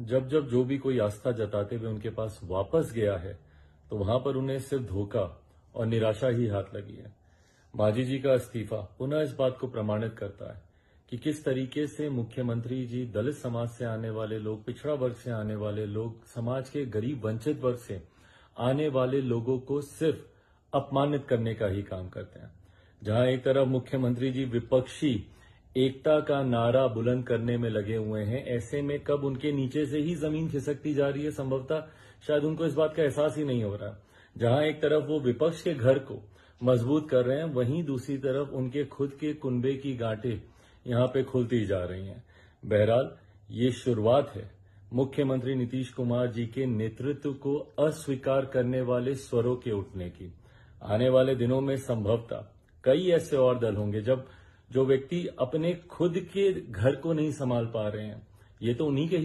जब जब जो भी कोई आस्था जताते हुए उनके पास वापस गया है, तो वहां पर उन्हें सिर्फ धोखा और निराशा ही हाथ लगी है। मांझी जी का इस्तीफा पुनः इस बात को प्रमाणित करता है कि किस तरीके से मुख्यमंत्री जी दलित समाज से आने वाले लोग, पिछड़ा वर्ग से आने वाले लोग, समाज के गरीब वंचित वर्ग से आने वाले लोगों को सिर्फ अपमानित करने का ही काम करते हैं। जहां एक तरफ मुख्यमंत्री जी विपक्षी एकता का नारा बुलंद करने में लगे हुए हैं, ऐसे में कब उनके नीचे से ही जमीन खिसकती जा रही है, संभवतः शायद उनको इस बात का एहसास ही नहीं हो रहा। जहां एक तरफ वो विपक्ष के घर को मजबूत कर रहे हैं, वहीं दूसरी तरफ उनके खुद के कुनबे की गांठें यहां पे खुलती जा रही हैं। बहरहाल ये शुरुआत है मुख्यमंत्री नीतीश कुमार जी के नेतृत्व को अस्वीकार करने वाले स्वरों के उठने की। आने वाले दिनों में संभवतः कई ऐसे और दल होंगे जब जो व्यक्ति अपने खुद के घर को नहीं संभाल पा रहे हैं, ये तो उन्हीं के ही